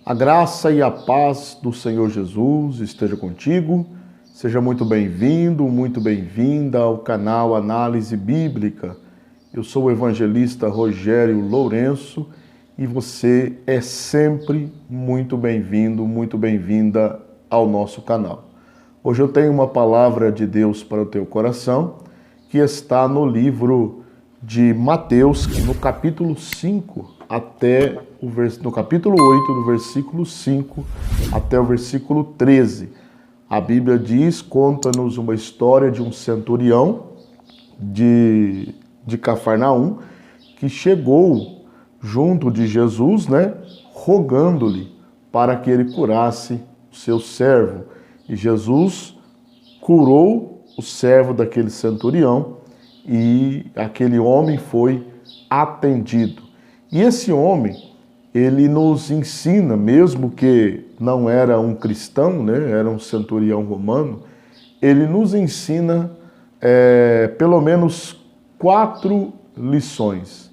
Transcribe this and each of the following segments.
A graça e a paz do Senhor Jesus esteja contigo. Seja muito bem-vindo, muito bem-vinda ao canal Análise Bíblica. Eu sou o evangelista Rogério Lourenço e você é sempre muito bem-vindo, muito bem-vinda ao nosso canal. Hoje eu tenho uma palavra de Deus para o teu coração que está no livro de Mateus, no capítulo 5 no capítulo 8, do versículo 5 até o versículo 13. A Bíblia diz, conta-nos uma história de um centurião de Cafarnaum que chegou junto de Jesus, rogando-lhe para que ele curasse o seu servo. E Jesus curou o servo daquele centurião e aquele homem foi atendido. E esse homem, ele nos ensina, mesmo que não era um cristão, era um centurião romano, ele nos ensina pelo menos 4 lições.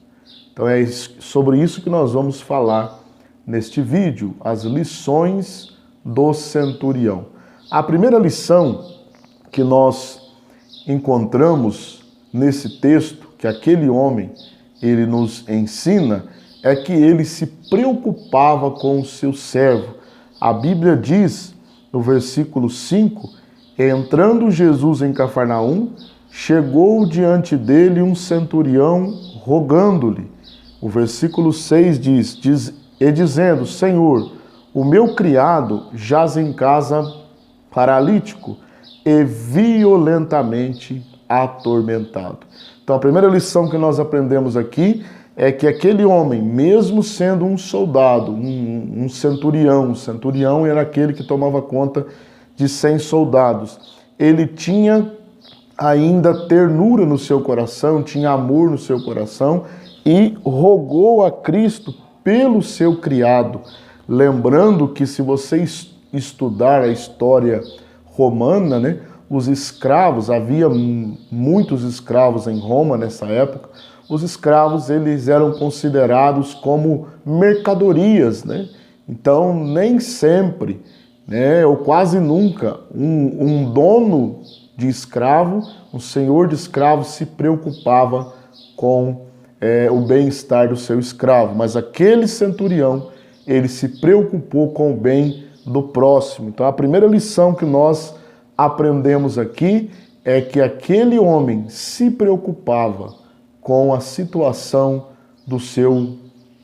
Então é sobre isso que nós vamos falar neste vídeo, as lições do centurião. A primeira lição que nós encontramos nesse texto, que aquele homem ele nos ensina, é que ele se preocupava com o seu servo. A Bíblia diz, no versículo 5, entrando Jesus em Cafarnaum, chegou diante dele um centurião rogando-lhe. O versículo 6 diz, dizendo, Senhor, o meu criado jaz em casa paralítico e violentamente atormentado. Então a primeira lição que nós aprendemos aqui é que aquele homem, mesmo sendo um soldado, um centurião era aquele que tomava conta de 100 soldados, ele tinha ainda ternura no seu coração, tinha amor no seu coração e rogou a Cristo pelo seu criado. Lembrando que se você estudar a história romana, os escravos, havia muitos escravos em Roma nessa época, os escravos eles eram considerados como mercadorias, Então nem sempre, ou quase nunca, um dono de escravo, um senhor de escravo se preocupava com o bem-estar do seu escravo, mas aquele centurião, ele se preocupou com o bem do próximo. Então a primeira lição que nós aprendemos aqui é que aquele homem se preocupava com a situação do seu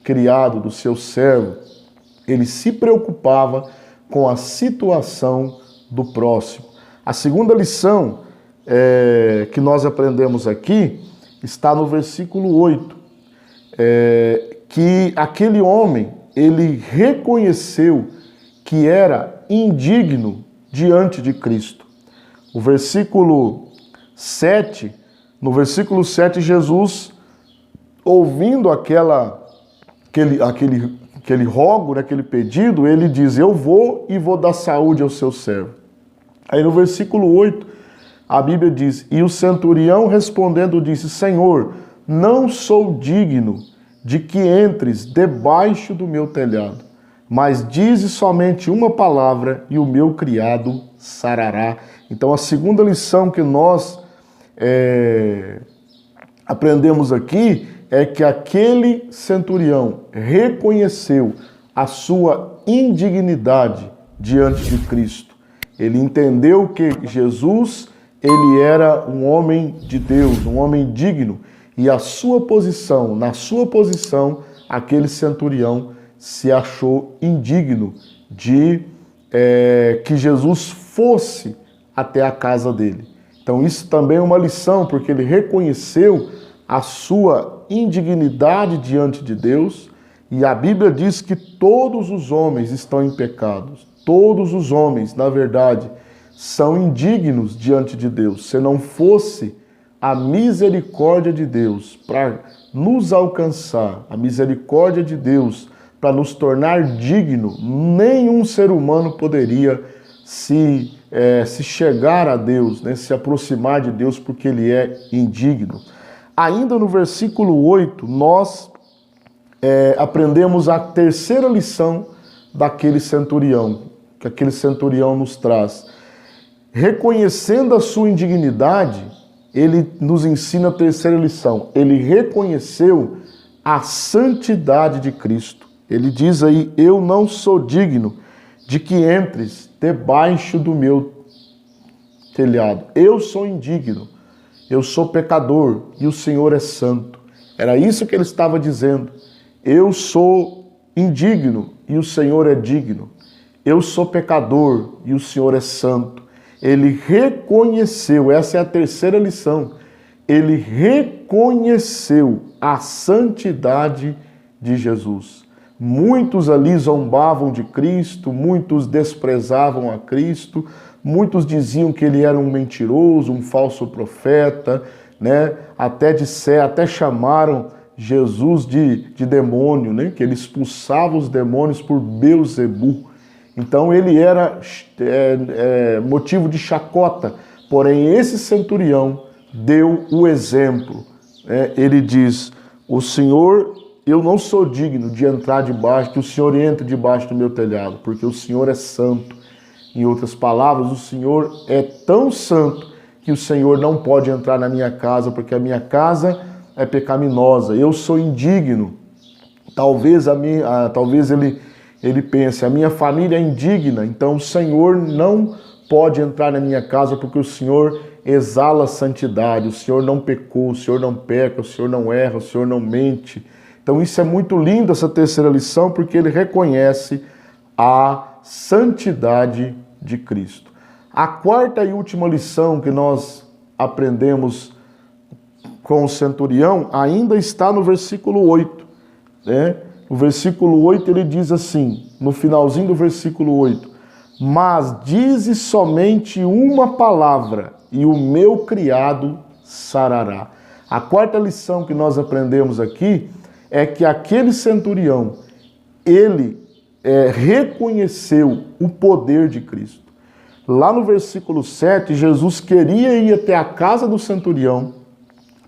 criado, do seu servo. Ele se preocupava com a situação do próximo. A segunda lição que nós aprendemos aqui está no versículo 8, que aquele homem, ele reconheceu que era indigno diante de Cristo. O versículo 7, no versículo 7, Jesus, ouvindo aquele rogo, aquele pedido, ele diz, eu vou e vou dar saúde ao seu servo. Aí no versículo 8, a Bíblia diz, e o centurião respondendo disse, Senhor, não sou digno de que entres debaixo do meu telhado, mas dize somente uma palavra e o meu criado sarará. Então a segunda lição que nós aprendemos aqui é que aquele centurião reconheceu a sua indignidade diante de Cristo. Ele entendeu que Jesus, ele era um homem de Deus, um homem digno, e na sua posição, aquele centurião se achou indigno de que Jesus fosse até a casa dele. Então isso também é uma lição, porque ele reconheceu a sua indignidade diante de Deus, e a Bíblia diz que todos os homens estão em pecados. Todos os homens, na verdade, são indignos diante de Deus. Se não fosse a misericórdia de Deus para nos alcançar, a misericórdia de Deus para nos tornar digno, nenhum ser humano poderia se chegar a Deus, se aproximar de Deus, porque ele é indigno. Ainda no versículo 8, nós aprendemos a terceira lição daquele centurião, que aquele centurião nos traz. Reconhecendo a sua indignidade, ele nos ensina a terceira lição. Ele reconheceu a santidade de Cristo. Ele diz aí, eu não sou digno de que entres debaixo do meu telhado. Eu sou indigno, eu sou pecador e o Senhor é santo. Era isso que ele estava dizendo. Eu sou indigno e o Senhor é digno. Eu sou pecador e o Senhor é santo. Ele reconheceu, essa é a terceira lição, ele reconheceu a santidade de Jesus. Muitos ali zombavam de Cristo, muitos desprezavam a Cristo, muitos diziam que ele era um mentiroso, um falso profeta, né? Até chamaram Jesus de demônio, né? Que ele expulsava os demônios por Belzebu. Então ele era motivo de chacota, porém esse centurião deu o exemplo. Ele diz, o Senhor, eu não sou digno de entrar debaixo, que o Senhor entre debaixo do meu telhado, porque o Senhor é santo. Em outras palavras, o Senhor é tão santo que o Senhor não pode entrar na minha casa, porque a minha casa é pecaminosa, eu sou indigno. Talvez ele pense, a minha família é indigna, então o Senhor não pode entrar na minha casa porque o Senhor exala a santidade, o Senhor não pecou, o Senhor não peca, o Senhor não erra, o Senhor não mente. Então isso é muito lindo, essa terceira lição, porque ele reconhece a santidade de Cristo. A quarta e última lição que nós aprendemos com o centurião ainda está no versículo 8, né? No versículo 8 ele diz assim, no finalzinho do versículo 8, mas dize somente uma palavra e o meu criado sarará. A quarta lição que nós aprendemos aqui é que aquele centurião, ele reconheceu o poder de Cristo. Lá no versículo 7, Jesus queria ir até a casa do centurião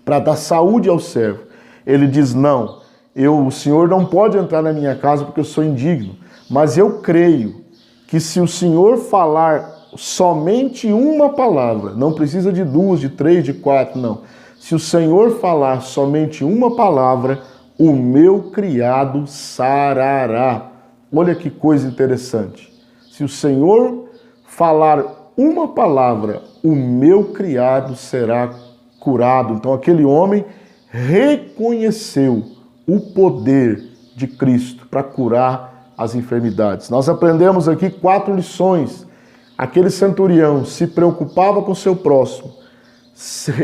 para dar saúde ao servo. Ele diz, não, o Senhor não pode entrar na minha casa porque eu sou indigno, mas eu creio que se o Senhor falar somente uma palavra, não precisa de 2, de 3, de 4, não. Se o Senhor falar somente uma palavra, o meu criado sarará. Olha que coisa interessante. Se o Senhor falar uma palavra, o meu criado será curado. Então aquele homem reconheceu o poder de Cristo para curar as enfermidades. Nós aprendemos aqui 4 lições. Aquele centurião se preocupava com o seu próximo.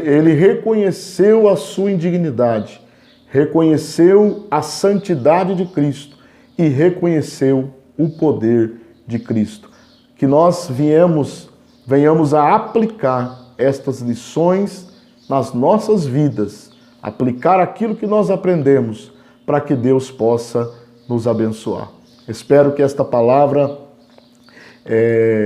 Ele reconheceu a sua indignidade, reconheceu a santidade de Cristo e reconheceu o poder de Cristo. Que nós venhamos a aplicar estas lições nas nossas vidas, aplicar aquilo que nós aprendemos para que Deus possa nos abençoar. Espero que esta palavra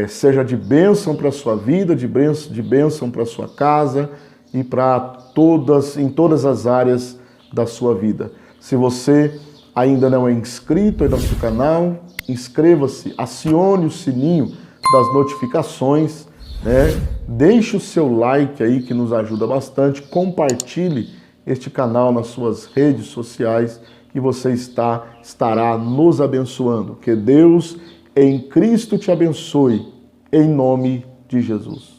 seja de bênção para a sua vida, de bênção para a sua casa e em todas as áreas da sua vida. Se você ainda não é inscrito em nosso canal, inscreva-se, acione o sininho das notificações, né? Deixe o seu like aí que nos ajuda bastante, compartilhe este canal nas suas redes sociais e você estará nos abençoando. Que Deus em Cristo te abençoe, em nome de Jesus.